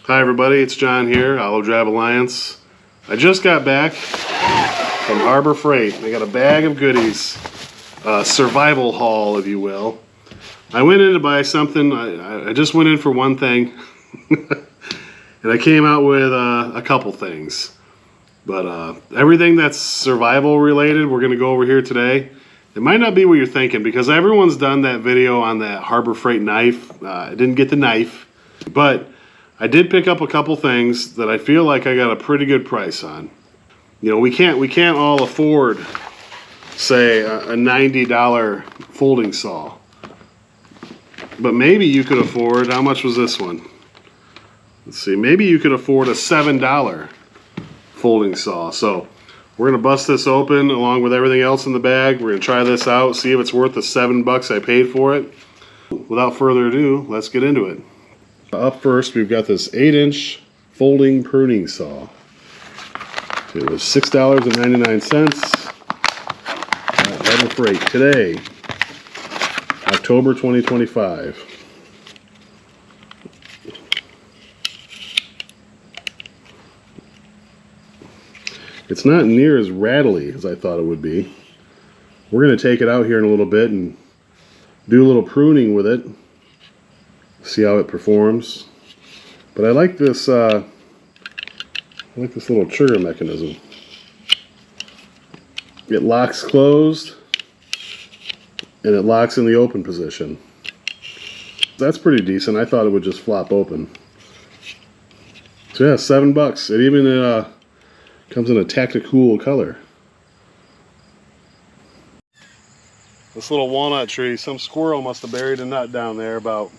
Hi everybody, it's John here, Olive Drive Alliance. I just got back from Harbor Freight. I got a bag of goodies, survival haul if you will. I went in to buy something, I just went in for one thing, and I came out with a couple things. But everything that's survival related, we're going to go over here today. It might not be what you're thinking because everyone's done that video on that Harbor Freight knife. I didn't get the knife, but I did pick up a couple things that I feel like I got a pretty good price on. You know, we can't all afford, say, a $90 folding saw. But maybe you could afford, how much was this one? Let's see, maybe you could afford a $7 folding saw. So we're gonna bust this open along with everything else in the bag. We're gonna try this out, see if it's worth the $7 I paid for it. Without further ado, let's get into it. Up first, we've got this 8-inch folding pruning saw. It was $6.99 at Harbor Freight today, October 2025. It's not near as rattly as I thought it would be. We're going to take it out here in a little bit and do a little pruning with it. See how it performs. But I like this little trigger mechanism. It locks closed and it locks in the open position. That's pretty decent. I thought it would just flop open. So yeah, $7. It even comes in a tactical color. This little walnut tree, some squirrel must have buried a nut down there about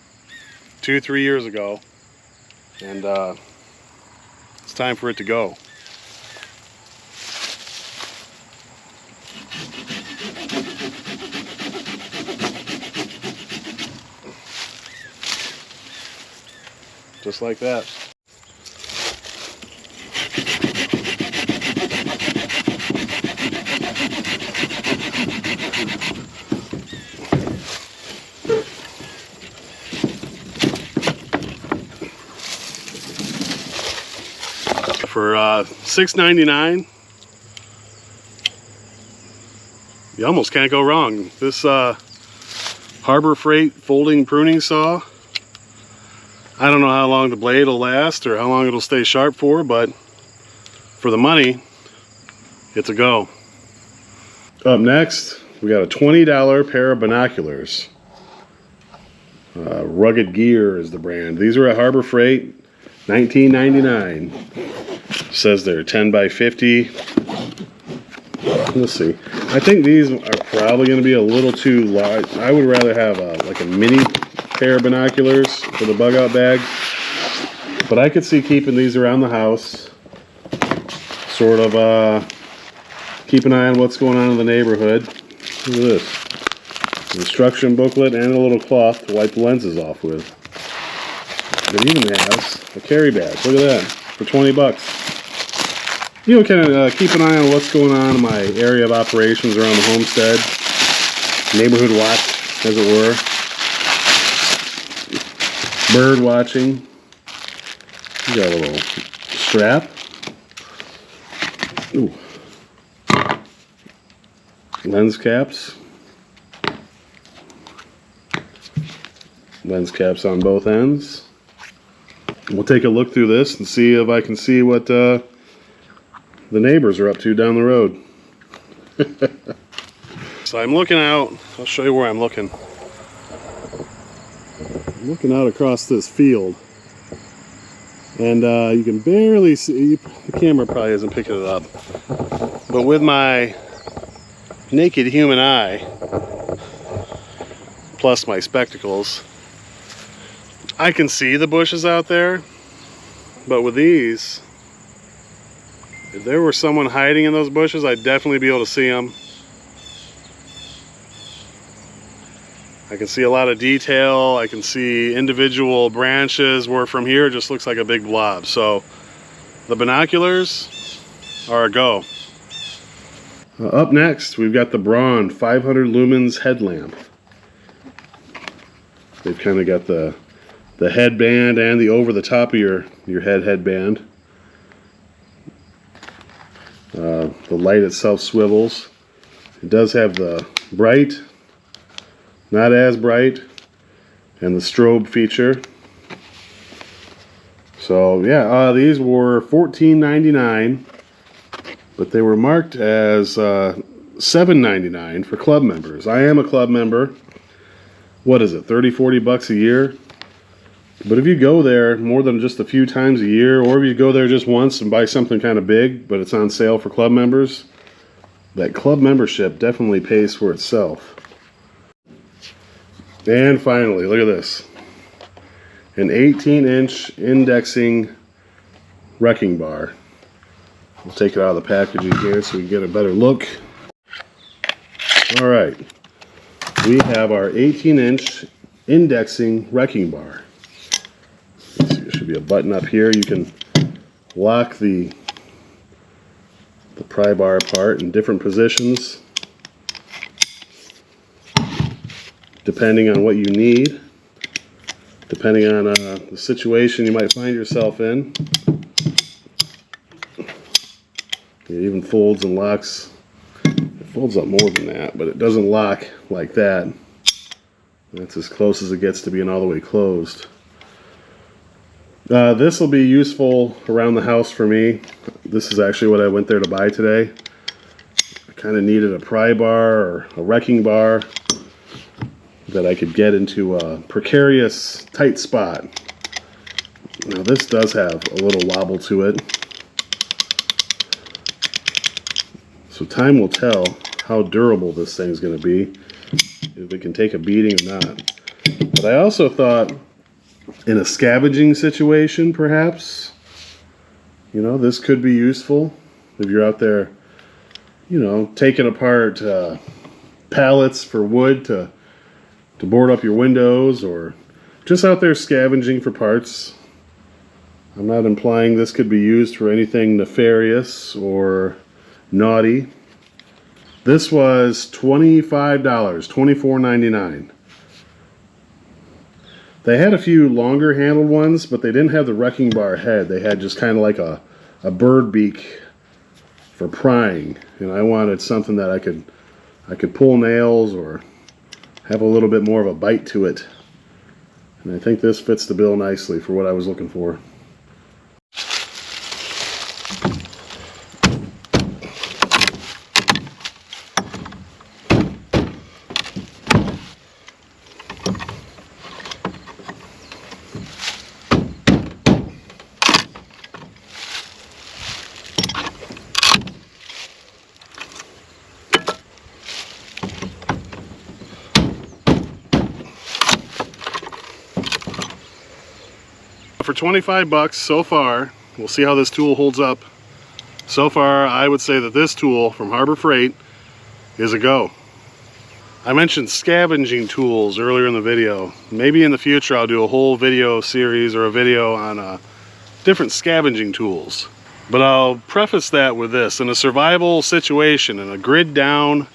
2-3 years ago, and it's time for it to go. Just like that. For $6.99, you almost can't go wrong. This Harbor Freight folding pruning saw, I don't know how long the blade will last or how long it'll stay sharp for, but for the money, it's a go. Up next, we got a $20 pair of binoculars. Rugged Gear is the brand. These are at Harbor Freight, $19.99. Says they're 10 by 50. Let's see. I think these are probably going to be a little too large. I would rather have like a mini pair of binoculars for the bug out bag. But I could see keeping these around the house. Sort of keep an eye on what's going on in the neighborhood. Look at this. Instruction booklet and a little cloth to wipe the lenses off with. It even has a carry bag. Look at that. For $20. You know, kind of keep an eye on what's going on in my area of operations around the homestead. Neighborhood watch, as it were. Bird watching. You got a little strap. Ooh. Lens caps. Lens caps on both ends. We'll take a look through this and see if I can see what the neighbors are up to down the road. So I'm looking out. I'll show you where I'm looking. I'm looking out across this field, and you can barely see. The camera probably isn't picking it up, but with my naked human eye, plus my spectacles, I can see the bushes out there. But with these, if there were someone hiding in those bushes, I'd definitely be able to see them. I can see a lot of detail. I can see individual branches, where from here it just looks like a big blob. So the binoculars are a go. Up next, we've got the Braun 500 lumens headlamp. They've kind of got the the headband and the over the top of your headband. The light itself swivels. It does have the bright, not as bright, and the strobe feature. So yeah, these were $14.99, but they were marked as $7.99 for club members. I am a club member. What is it, 30-40 bucks a year? But if you go there more than just a few times a year, or if you go there just once and buy something kind of big, but it's on sale for club members, that club membership definitely pays for itself. And finally, look at this. An 18-inch indexing wrecking bar. We'll take it out of the packaging here so we can get a better look. Alright, we have our 18-inch indexing wrecking bar. Let's see, there should be a button up here. You can lock the pry bar apart in different positions depending on what you need, depending on the situation you might find yourself in. It even folds and locks. It folds up more than that, but it doesn't lock like that. That's as close as it gets to being all the way closed. This will be useful around the house for me. This is actually what I went there to buy today. I kind of needed a pry bar or a wrecking bar that I could get into a precarious, tight spot. Now this does have a little wobble to it. So time will tell how durable this thing's going to be, if it can take a beating or not. But I also thought, in a scavenging situation perhaps, you know, this could be useful if you're out there, you know, taking apart pallets for wood to board up your windows, or just out there scavenging for parts. I'm not implying this could be used for anything nefarious or naughty. This was $25, $24.99. They had a few longer handled ones, but they didn't have the wrecking bar head. They had just kind of like a bird beak for prying, and I wanted something that I could pull nails or have a little bit more of a bite to it. And I think this fits the bill nicely for what I was looking for. For 25 bucks so far, we'll see how this tool holds up. So far, I would say that this tool from Harbor Freight is a go. I mentioned scavenging tools earlier in the video. Maybe in the future I'll do a whole video series or a video on different scavenging tools. But I'll preface that with this. In a survival situation, in a grid down,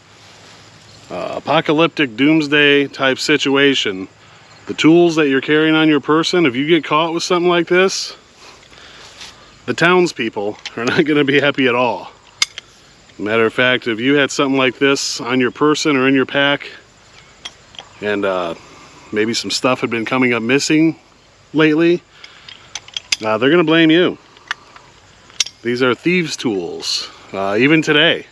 apocalyptic doomsday type situation, the tools that you're carrying on your person, if you get caught with something like this, the townspeople are not going to be happy at all. Matter of fact, if you had something like this on your person or in your pack, and maybe some stuff had been coming up missing lately, they're going to blame you. These are thieves' tools. Even today,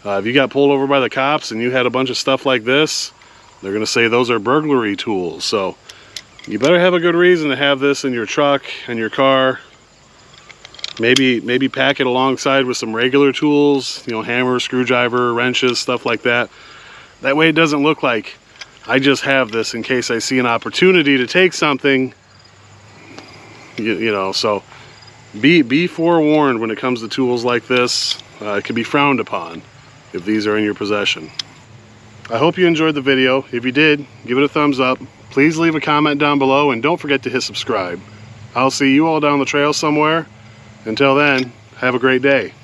if you got pulled over by the cops and you had a bunch of stuff like this, they're going to say those are burglary tools. So you better have a good reason to have this in your truck and your car. Maybe pack it alongside with some regular tools, you know, hammer, screwdriver, wrenches, stuff like that. That way it doesn't look like I just have this in case I see an opportunity to take something. You know, so be forewarned when it comes to tools like this. It can be frowned upon if these are in your possession. I hope you enjoyed the video. If you did, give it a thumbs up. Please leave a comment down below and don't forget to hit subscribe. I'll see you all down the trail somewhere. Until then, have a great day.